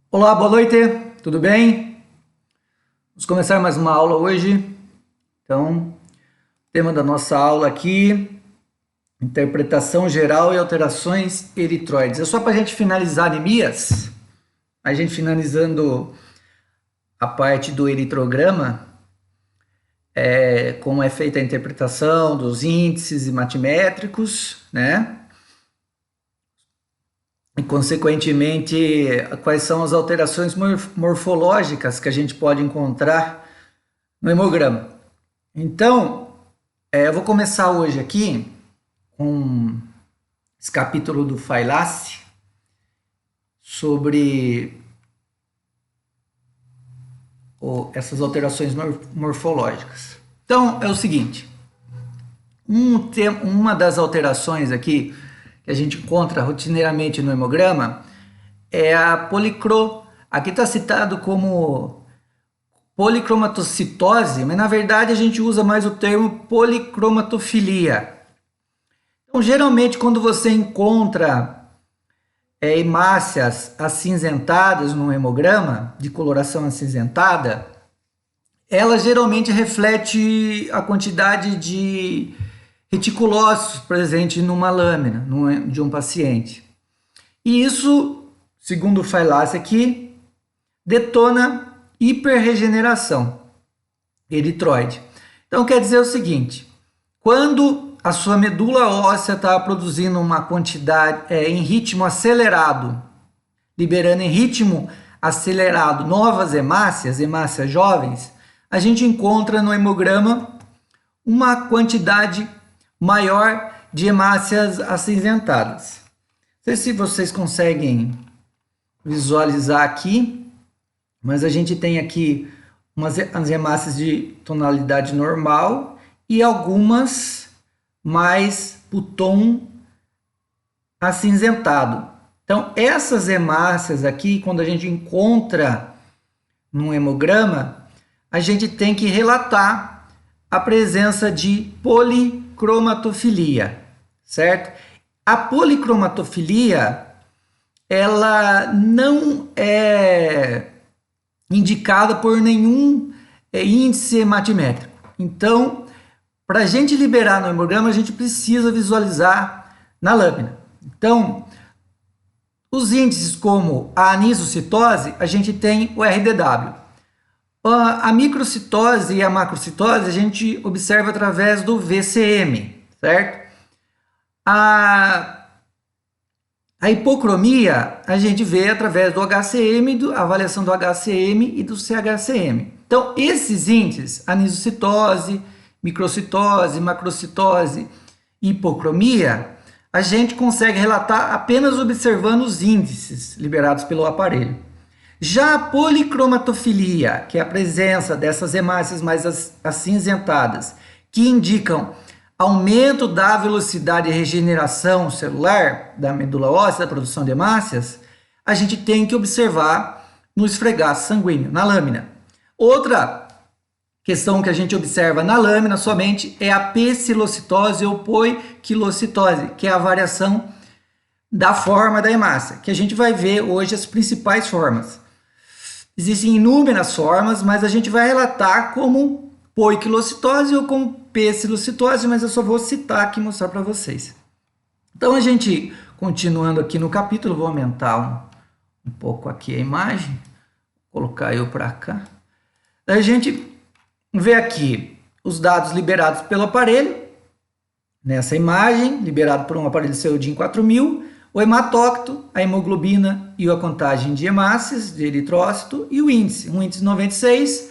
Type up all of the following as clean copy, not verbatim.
Olá, boa noite, tudo bem? Vamos começar mais uma aula hoje. Então, tema da nossa aula aqui, interpretação geral e alterações eritroides. É só para a gente finalizar anemias, a gente finalizando a parte do eritrograma, como é feita a interpretação dos índices matimétricos, né? E, consequentemente, quais são as alterações morfológicas que a gente pode encontrar no hemograma. Então, eu vou começar hoje aqui com esse capítulo do Failace sobre essas alterações morfológicas. Então, é o seguinte, uma das alterações aqui que a gente encontra rotineiramente no hemograma é a aqui está citado como policromatocitose, mas na verdade a gente usa mais o termo policromatofilia. Então, geralmente, quando você encontra hemácias acinzentadas no hemograma, de coloração acinzentada, ela geralmente reflete a quantidade de reticulócitos presente numa lâmina de um paciente. E isso, segundo o Failace aqui, detona hiperregeneração eritroide. Então quer dizer o seguinte, quando a sua medula óssea está produzindo uma quantidade em ritmo acelerado, liberando em ritmo acelerado novas hemácias jovens, a gente encontra no hemograma uma quantidade maior de hemácias acinzentadas. Não sei se vocês conseguem visualizar aqui, mas a gente tem aqui as hemácias de tonalidade normal e algumas mais para o tom acinzentado. Então, essas hemácias aqui, quando a gente encontra num hemograma, a gente tem que relatar a presença de policromatofilia, certo? A policromatofilia, ela não é indicada por nenhum índice matimétrico. Então, para a gente liberar no hemograma, a gente precisa visualizar na lâmina. Então, os índices como a anisocitose, a gente tem o RDW. A microcitose e a macrocitose a gente observa através do VCM, certo? A hipocromia a gente vê através do HCM, a avaliação do HCM e do CHCM. Então, esses índices, anisocitose, microcitose, macrocitose e hipocromia, a gente consegue relatar apenas observando os índices liberados pelo aparelho. Já a policromatofilia, que é a presença dessas hemácias mais acinzentadas, que indicam aumento da velocidade de regeneração celular da medula óssea, da produção de hemácias, a gente tem que observar no esfregaço sanguíneo, na lâmina. Outra questão que a gente observa na lâmina somente é a pecilocitose ou poiquilocitose, que é a variação da forma da hemácia, que a gente vai ver hoje as principais formas. Existem inúmeras formas, mas a gente vai relatar como poiquilocitose ou como pecilocitose, mas eu só vou citar aqui e mostrar para vocês. Então, a gente, continuando aqui no capítulo, vou aumentar um pouco aqui a imagem, vou colocar eu para cá. A gente vê aqui os dados liberados pelo aparelho, nessa imagem, liberado por um aparelho Seudin 4000, o hematócrito, a hemoglobina e a contagem de hemácias, de eritrócito, e o índice, um índice 96,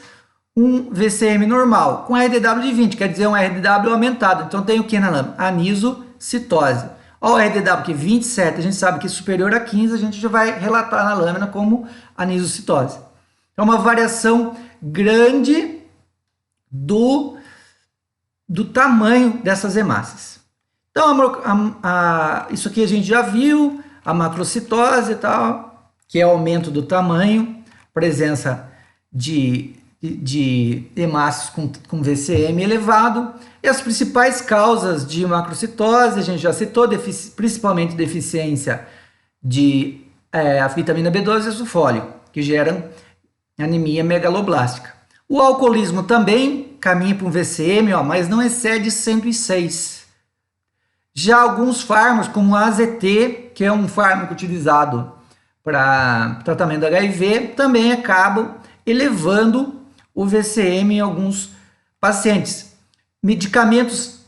um VCM normal, com RDW de 20, quer dizer um RDW aumentado. Então tem o que na lâmina? Anisocitose. Olha o RDW que 27, a gente sabe que superior a 15, a gente já vai relatar na lâmina como anisocitose. É uma variação grande do tamanho dessas hemácias. Então, isso aqui a gente já viu, a macrocitose e tal, que é o aumento do tamanho, presença de hemácias com VCM elevado, e as principais causas de macrocitose, a gente já citou, principalmente deficiência de a vitamina B12 e ácido fólico, que geram anemia megaloblástica. O alcoolismo também caminha para um VCM, ó, mas não excede 106. Já alguns fármacos, como o AZT, que é um fármaco utilizado para tratamento do HIV, também acabam elevando o VCM em alguns pacientes. Medicamentos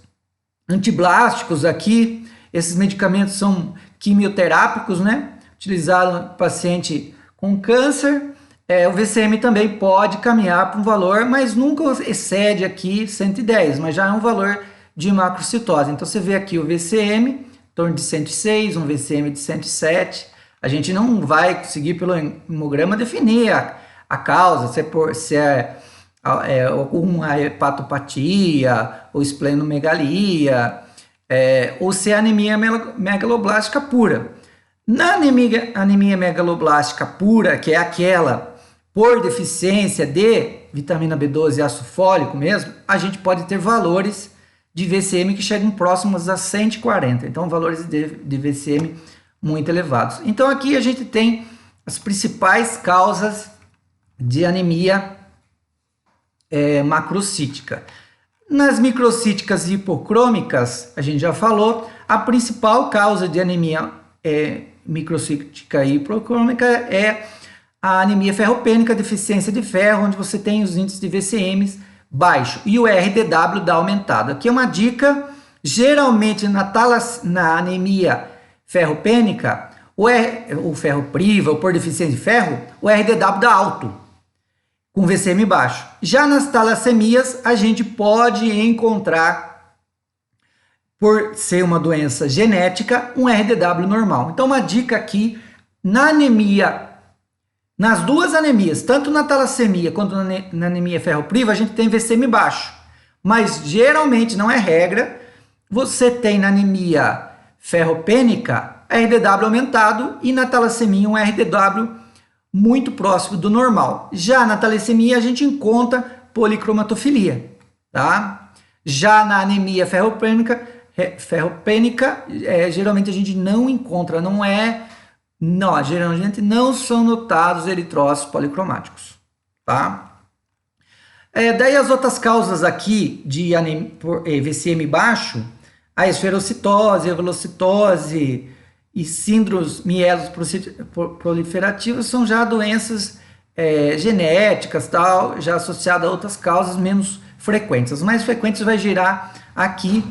antiblásticos aqui, esses medicamentos são quimioterápicos, né? Utilizados no paciente com câncer. O VCM também pode caminhar para um valor, mas nunca excede aqui 110, mas já é um valor de macrocitose. Então você vê aqui o VCM em torno de 106, um VCM de 107. A gente não vai conseguir pelo hemograma definir a causa, se é uma hepatopatia ou esplenomegalia, ou se é anemia megaloblástica pura. Na anemia megaloblástica pura, que é aquela por deficiência de vitamina B12 e ácido fólico mesmo, a gente pode ter valores de VCM que chegam próximos a 140. Então, valores de VCM muito elevados. Então, aqui a gente tem as principais causas de anemia macrocítica. Nas microcíticas e hipocrômicas, a gente já falou, a principal causa de anemia microcítica e hipocrômica é a anemia ferropênica, deficiência de ferro, onde você tem os índices de VCMs baixo e o RDW dá aumentado. Aqui é uma dica, geralmente na anemia ferropênica, o ferro priva ou por deficiência de ferro, o RDW dá alto, com VCM baixo. Já nas talassemias, a gente pode encontrar, por ser uma doença genética, um RDW normal. Então, uma dica aqui, na anemia, nas duas anemias, tanto na talassemia quanto na anemia ferropriva, a gente tem VCM baixo. Mas, geralmente, não é regra, você tem na anemia ferropênica, RDW aumentado, e na talassemia um RDW muito próximo do normal. Já na talassemia a gente encontra policromatofilia, tá? Já na anemia ferropênica, geralmente a gente não encontra, geralmente não são notados eritrócitos policromáticos, tá? Daí as outras causas aqui de VCM baixo, a esferocitose, a velocitose e síndromes mielos proliferativas são já doenças genéticas, tal, já associadas a outras causas menos frequentes. As mais frequentes vai girar aqui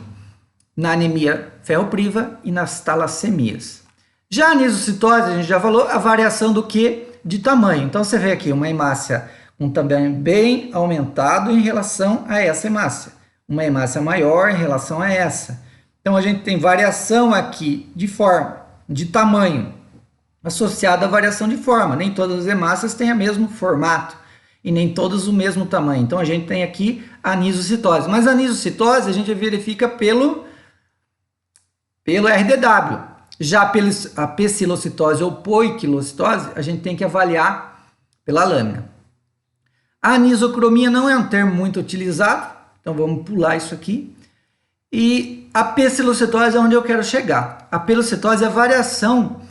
na anemia ferropriva e nas talassemias. Já a anisocitose, a gente já falou, a variação do que? De tamanho. Então você vê aqui uma hemácia com um tamanho bem aumentado em relação a essa hemácia. Uma hemácia maior em relação a essa. Então a gente tem variação aqui de forma, de tamanho, associada à variação de forma. Nem todas as hemácias têm o mesmo formato e nem todas o mesmo tamanho. Então a gente tem aqui a anisocitose. Mas a anisocitose a gente verifica pelo RDW. Já a pecilocitose ou poiquilocitose, a gente tem que avaliar pela lâmina. A anisocromia não é um termo muito utilizado, então vamos pular isso aqui. E a pecilocitose é onde eu quero chegar. A pelocitose é a variação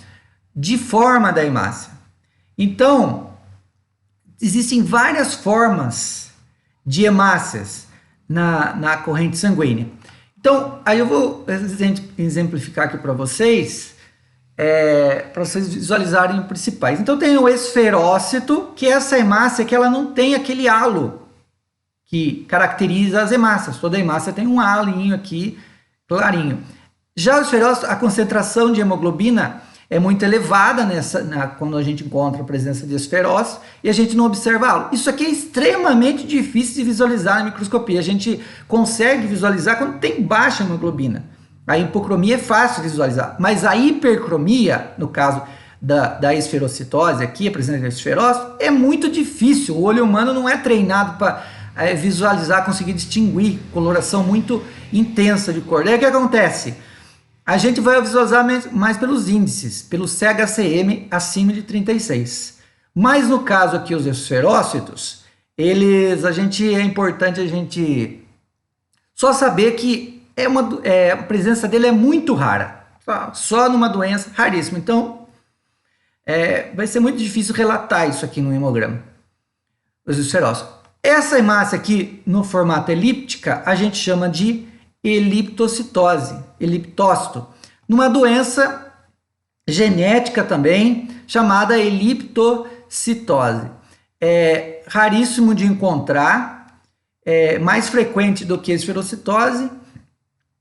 de forma da hemácia. Então, existem várias formas de hemácias na corrente sanguínea. Então, aí eu vou exemplificar aqui para vocês visualizarem os principais. Então, tem o esferócito, que é essa hemácia que ela não tem aquele halo que caracteriza as hemácias. Toda hemácia tem um halinho aqui, clarinho. Já o esferócito, a concentração de hemoglobina é muito elevada quando a gente encontra a presença de esferócito e a gente não observa halo. Isso aqui é extremamente difícil de visualizar na microscopia. A gente consegue visualizar quando tem baixa hemoglobina. A hipocromia é fácil de visualizar, mas a hipercromia, no caso da esferocitose aqui, a presença de esferócito, é muito difícil. O olho humano não é treinado para visualizar, conseguir distinguir coloração muito intensa de cor. Daí o que acontece? A gente vai visualizar mais pelos índices, pelo CHCM acima de 36. Mas no caso aqui, os esferócitos, é importante a gente só saber que a presença dele é muito rara. Só numa doença raríssima. Então, vai ser muito difícil relatar isso aqui no hemograma. Os esferócitos. Essa hemácia aqui, no formato elíptica, a gente chama de eliptocitose, eliptócito, numa doença genética também, chamada eliptocitose. É raríssimo de encontrar, é mais frequente do que a esferocitose,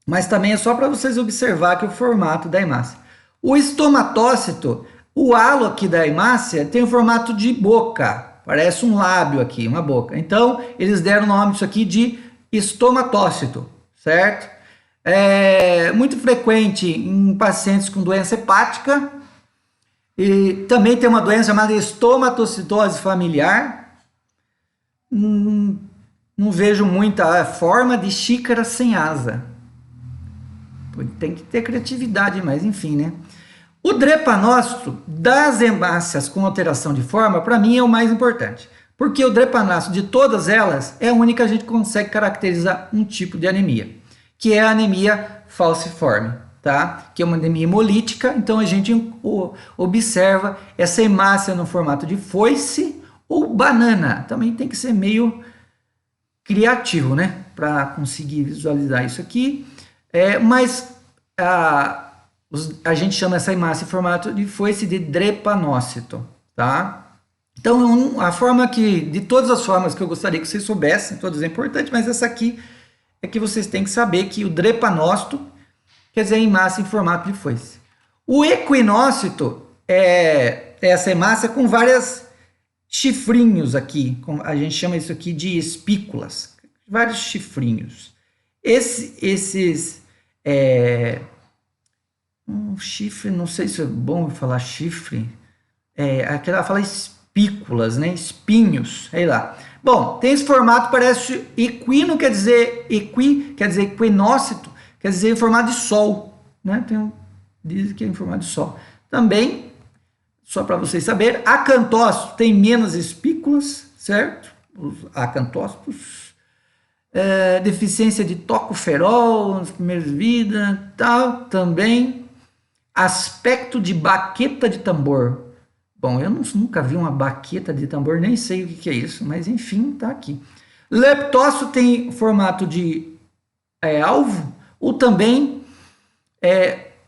mas também é só para vocês observar que o formato da hemácia. O estomatócito, o halo aqui da hemácia tem o formato de boca, parece um lábio aqui, uma boca. Então, eles deram o nome disso aqui de estomatócito, certo? É muito frequente em pacientes com doença hepática, e também tem uma doença chamada estomatocitose familiar. Não vejo muita forma de xícara sem asa. Tem que ter criatividade, mas enfim, né? O drepanócito das hemácias com alteração de forma, para mim, é o mais importante. Porque o drepanócito de todas elas é a única que a gente consegue caracterizar um tipo de anemia, que é a anemia falciforme, tá? Que é uma anemia hemolítica, então a gente observa essa hemácia no formato de foice ou banana. Também tem que ser meio criativo, né? Para conseguir visualizar isso aqui. Mas a gente chama essa hemácia em formato de foice de drepanócito, tá? Então, a forma de todas as formas que eu gostaria que vocês soubessem, todas é importante, mas essa aqui é que vocês têm que saber que o drepanócito quer dizer hemácia em formato de foice. O equinócito é essa hemácia com vários chifrinhos aqui, a gente chama isso aqui de espículas, vários chifrinhos. Um chifre, não sei se é bom falar chifre, aquela fala espículas, né? Espinhos, sei lá. Bom, tem esse formato, parece equino, quer dizer equinócito, quer dizer em formato de sol, né? Diz que é em formato de sol. Também, só para vocês saberem, acantócito tem menos espículas, certo? Os acantócitos. Deficiência de tocoferol nas primeiras vidas, tal, também. Aspecto de baqueta de tambor. Bom, eu nunca vi uma baqueta de tambor, nem sei o que é isso, mas enfim, tá aqui. Leptócito tem formato de alvo, ou também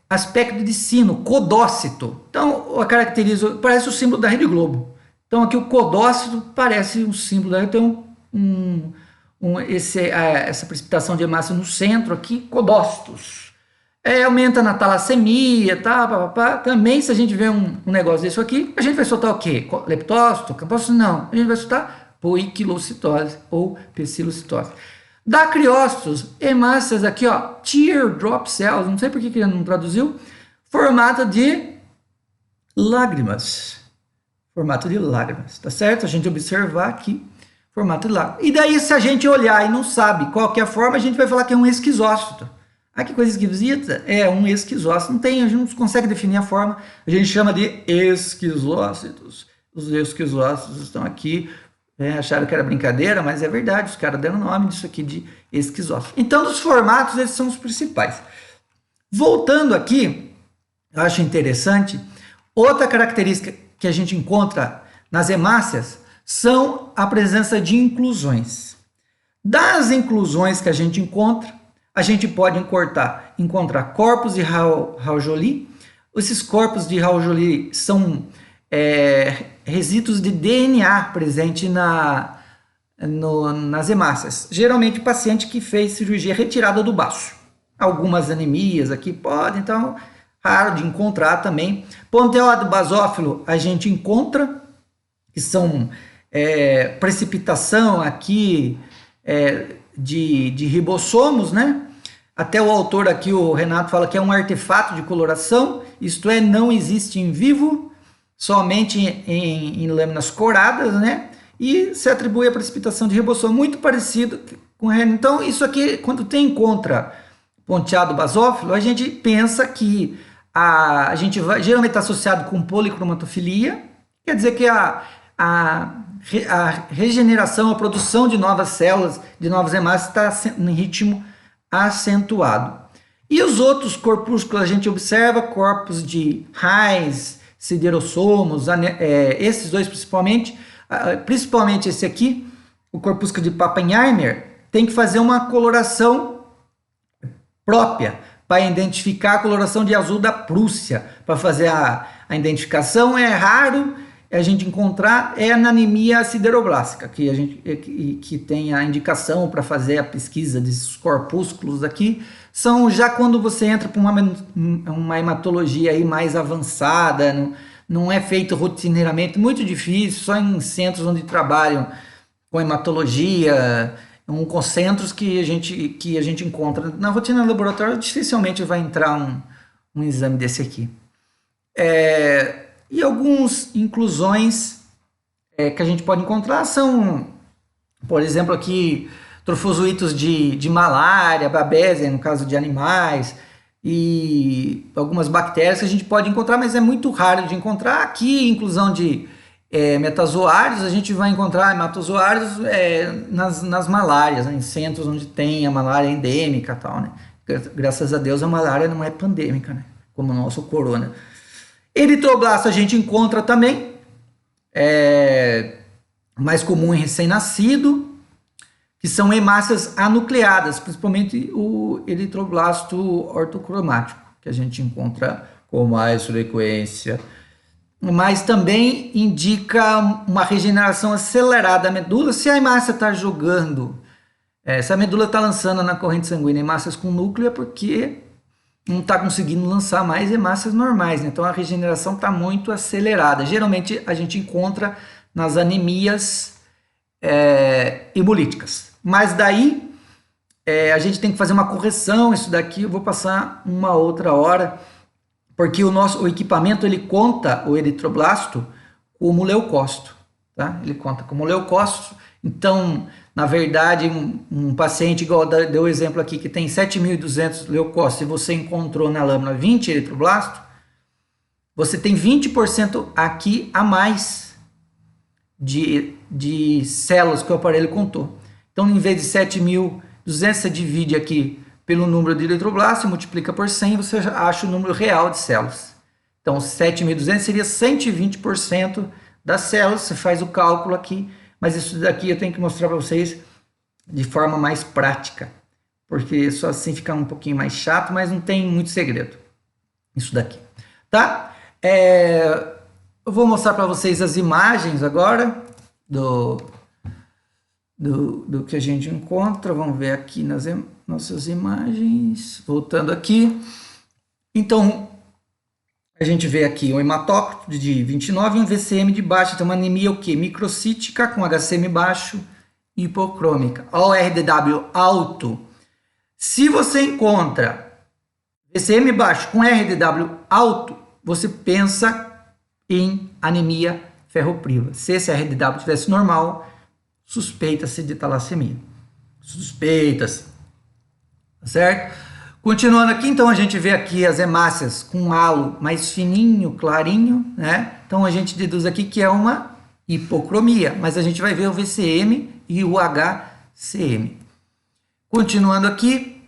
aspecto de sino, codócito. Então, parece o símbolo da Rede Globo. Então, aqui o codócito parece um símbolo da Rede Globo. Tem essa precipitação de hemácia no centro aqui, codócitos. Aumenta na talassemia, tá, também se a gente vê um negócio desse aqui, a gente vai soltar o quê? Leptócito? Campócito? Não, a gente vai soltar poiquilocitose ou pecilocitose. Dacriócitos, hemácias aqui, ó, teardrop cells, não sei por que ele não traduziu, formato de lágrimas, tá certo? A gente observar aqui, formato de lágrimas. E daí, se a gente olhar e não sabe qual que é a forma, a gente vai falar que é um esquizócito. Que coisa esquisita, é um esquizócito, a gente não consegue definir a forma, a gente chama de esquizócitos. Os esquizócitos estão aqui, acharam que era brincadeira, mas é verdade, os caras deram o nome disso aqui de esquizócito. Então, dos formatos, esses são os principais. Voltando aqui, eu acho interessante, outra característica que a gente encontra nas hemácias são a presença de inclusões. Das inclusões que a gente encontra, a gente pode encontrar corpos de Raul-Joly. Esses corpos de Raul-Joly são resíduos de DNA presente nas hemácias. Geralmente, paciente que fez cirurgia retirada do baço. Algumas anemias aqui podem, então, raro de encontrar também. Ponteoide basófilo a gente encontra, que são precipitação aqui de ribossomos, né? Até o autor aqui, o Renato, fala que é um artefato de coloração, isto é, não existe em vivo, somente em lâminas coradas, né? E se atribui a precipitação de ribossomo, muito parecido com... Então, isso aqui, quando encontra ponteado basófilo, a gente pensa que a gente geralmente está associado com policromatofilia, quer dizer que a regeneração, a produção de novas células, de novas hemácias, está em ritmo acentuado. E os outros corpúsculos a gente observa corpos de Reis, siderossomos, esses dois principalmente esse aqui, o corpúsculo de Pappenheimer, tem que fazer uma coloração própria para identificar a coloração de azul da Prússia. Para fazer a identificação é raro a gente encontrar, na anemia sideroblástica, que tem a indicação para fazer a pesquisa desses corpúsculos aqui, são já quando você entra para uma hematologia aí mais avançada, não é feito rotineiramente, muito difícil, só em centros onde trabalham com hematologia, com centros que a gente encontra. Na rotina laboratória dificilmente vai entrar um exame desse aqui. E algumas inclusões que a gente pode encontrar são, por exemplo, aqui trofozoitos de malária, babésia, no caso de animais, e algumas bactérias que a gente pode encontrar, mas é muito raro de encontrar. Aqui, inclusão de metazoários, a gente vai encontrar metazoários nas malárias, né, em centros onde tem a malária endêmica e tal, né? Graças a Deus a malária não é pandêmica, né? Como o nosso corona. Eritroblasto a gente encontra também, mais comum em recém-nascido, que são hemácias anucleadas, principalmente o eritroblasto ortocromático, que a gente encontra com mais frequência. Mas também indica uma regeneração acelerada da medula. Se a hemácia está jogando, se a medula está lançando na corrente sanguínea hemácias com núcleo, é porque não está conseguindo lançar mais hemácias normais, né? Então a regeneração está muito acelerada. Geralmente a gente encontra nas anemias hemolíticas. Mas daí a gente tem que fazer uma correção. Isso daqui eu vou passar uma outra hora, porque o equipamento ele conta o eritroblasto como leucócito, tá? Ele conta como leucócito. Então, na verdade, um paciente, igual deu o exemplo aqui, que tem 7.200 leucócitos, e você encontrou na lâmina 20 eritroblastos, você tem 20% aqui a mais de células que o aparelho contou. Então, em vez de 7.200, você divide aqui pelo número de eritroblastos e multiplica por 100, você acha o número real de células. Então, 7.200 seria 120% das células, você faz o cálculo aqui, mas isso daqui eu tenho que mostrar para vocês de forma mais prática, porque só assim fica um pouquinho mais chato, mas não tem muito segredo isso daqui, tá? Eu vou mostrar para vocês as imagens agora do que a gente encontra. Vamos ver aqui nas nossas imagens, voltando aqui. Então, a gente vê aqui um hematócrito de 29 e um VCM de baixo. Então, uma anemia o quê? Microcítica com HCM baixo e hipocrômica. Olha o RDW alto. Se você encontra VCM baixo com RDW alto, você pensa em anemia ferropriva. Se esse RDW tivesse normal, suspeita-se de talassemia. Suspeita-se. Certo? Continuando aqui, então a gente vê aqui as hemácias com halo mais fininho, clarinho, né? Então a gente deduz aqui que é uma hipocromia, mas a gente vai ver o VCM e o HCM. Continuando aqui,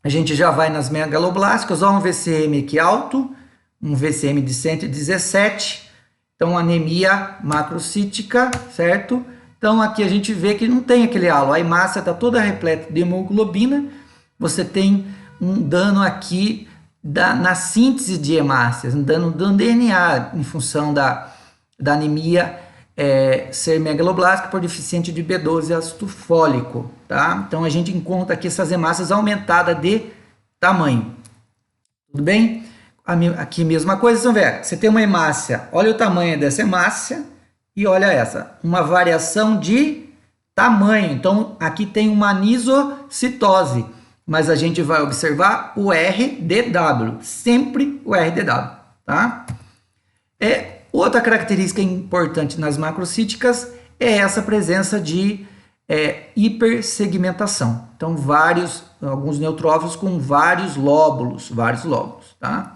a gente já vai nas megaloblásticas, ó, um VCM aqui alto, um VCM de 117, então anemia macrocítica, certo? Então aqui a gente vê que não tem aquele halo, a hemácia está toda repleta de hemoglobina, você tem um dano aqui na síntese de hemácias, um dano do DNA em função da anemia ser megaloblástica por deficiente de B12 ácido fólico, tá? Então a gente encontra aqui essas hemácias aumentadas de tamanho, tudo bem? Aqui mesma coisa, então, você tem uma hemácia, olha o tamanho dessa hemácia e olha essa, uma variação de tamanho. Então aqui tem uma anisocitose, mas a gente vai observar o RDW, sempre o RDW, tá? Outra característica importante nas macrocíticas é essa presença de hipersegmentação. Então, alguns neutrófilos com vários lóbulos, tá?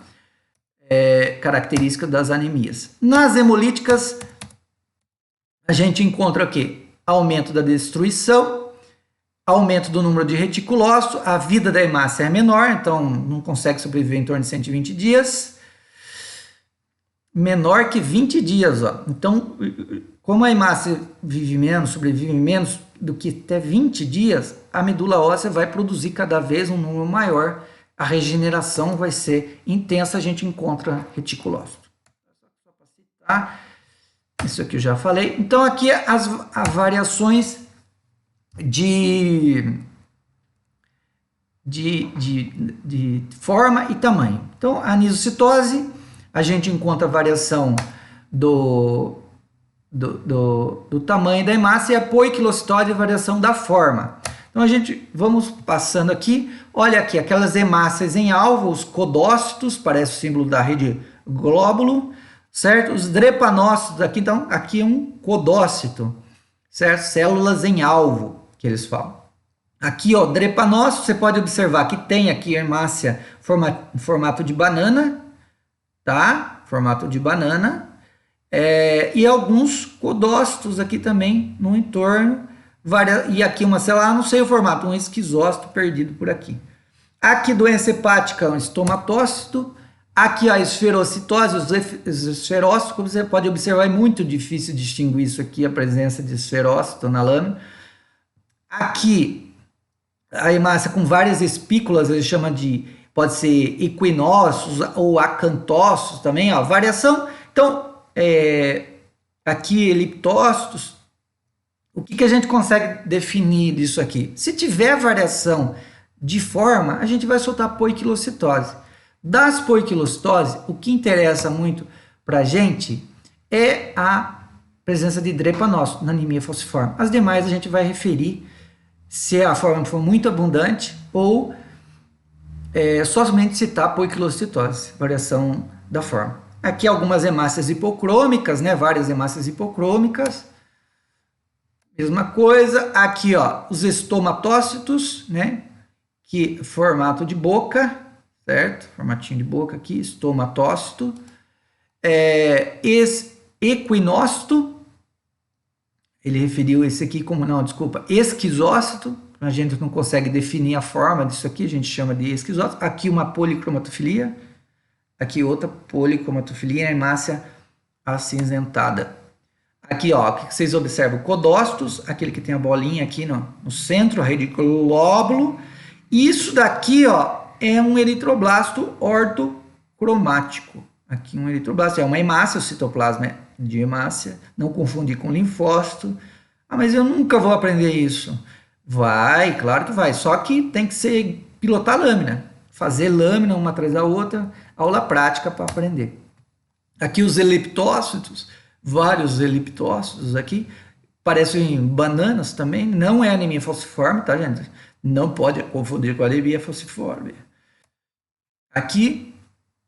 Característica das anemias. Nas hemolíticas, a gente encontra o quê? Aumento da destruição, aumento do número de reticulócitos, a vida da hemácia é menor, então não consegue sobreviver em torno de 120 dias. menor que 20 dias, ó. Então, como a hemácia vive menos, sobrevive menos do que até 20 dias, a medula óssea vai produzir cada vez um número maior, a regeneração vai ser intensa, a gente encontra reticulócito. Só para citar, isso aqui eu já falei. Então, aqui as variações de forma e tamanho. Então, a anisocitose, a gente encontra a variação do tamanho da hemácia, e a poiquilocitose, a variação da forma. Então, vamos passando aqui. Olha aqui, aquelas hemácias em alvo, os codócitos, parece o símbolo da rede glóbulo, certo? Os drepanócitos, então, aqui é um codócito, certo? Células em alvo, que eles falam. Aqui, ó, drepanócito, você pode observar que tem aqui a hemácia em formato de banana, tá? Formato de banana. E alguns codócitos aqui também no entorno. E aqui uma célula, não sei o formato, um esquizócito perdido por aqui. Aqui, doença hepática, um estomatócito. Aqui a esferocitose, os esferócitos, como você pode observar, é muito difícil distinguir isso aqui, a presença de esferócito na lâmina. Aqui, a hemácia com várias espículas, ele chama de, pode ser equinócitos ou acantócitos também, ó, variação. Então, aqui eliptócitos, o que a gente consegue definir disso aqui? Se tiver variação de forma, a gente vai soltar poiquilocitose. Das poiquilocitose, o que interessa muito para a gente é a presença de drepanócito na anemia falciforme. As demais a gente vai referir se a forma for muito abundante ou somente citar poiquilocitose, variação da forma. Aqui algumas hemácias hipocrômicas, né? Várias hemácias hipocrômicas. Mesma coisa. Aqui, ó, os estomatócitos, né? Que formato de boca, certo? Formatinho de boca aqui, estomatócito. Equinócito, ele referiu esse aqui como, não, desculpa, esquizócito. A gente não consegue definir a forma disso aqui, a gente chama de esquizócito. Aqui uma policromatofilia. Aqui outra policromatofilia, hemácia acinzentada. Aqui, ó, o que vocês observam? Codócitos, aquele que tem a bolinha aqui no centro, a rede glóbulo. Isso daqui, ó, é um eritroblasto ortocromático. Aqui um eritroblasto, é uma hemácia, o citoplasma de hemácia, não confundir com linfócito. Ah, mas eu nunca vou aprender isso. Vai, claro que vai, só que tem que ser pilotar a lâmina, fazer lâmina uma atrás da outra, aula prática para aprender. Aqui os eliptócitos, vários eliptócitos aqui, parecem bananas também, não é anemia falciforme, tá, gente? Não pode confundir com anemia falciforme. Aqui,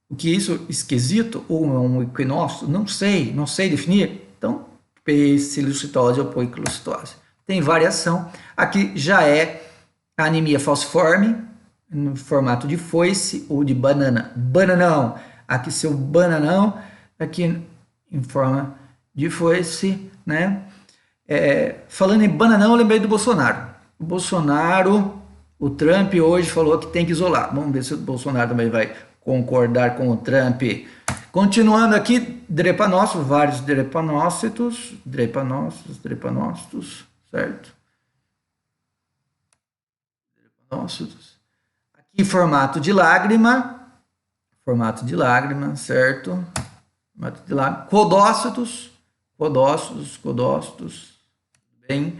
o que é isso? Esquisito ou um equinócito? Não sei definir. Então, pseudocitose ou poiquilocitose. Tem variação. Aqui já é a anemia falciforme, no formato de foice ou de banana. Bananão. Aqui seu bananão, aqui em forma de foice, né? Falando em bananão, eu lembrei do Bolsonaro. O Bolsonaro, o Trump hoje falou que tem que isolar. Vamos ver se o Bolsonaro também vai concordar com o Trump. Continuando aqui, drepanócitos, vários drepanócitos, certo? Drepanócitos. Aqui formato de lágrima, certo? Formato de lágrima. Codócitos, bem.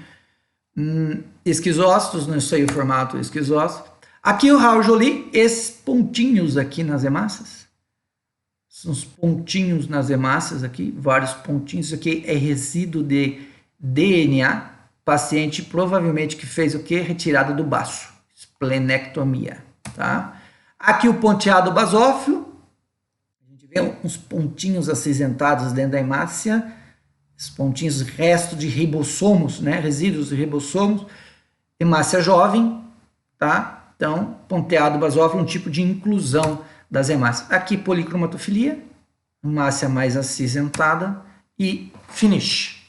Esquizócitos, não sei o formato esquizócito. Aqui o Raul Joly, esses pontinhos aqui nas hemácias. São os pontinhos nas hemácias aqui, vários pontinhos. Isso aqui é resíduo de DNA. Paciente provavelmente que fez o quê? Retirada do baço. Esplenectomia, tá? Aqui o ponteado basófilo. A gente vê uns pontinhos acinzentados dentro da hemácia. Esses pontinhos, resto de ribossomos, né? Resíduos de ribossomos. Hemácia jovem, tá? Então, ponteado basófilo, um tipo de inclusão das hemácias. Aqui, policromatofilia, hemácia mais acinzentada e finish.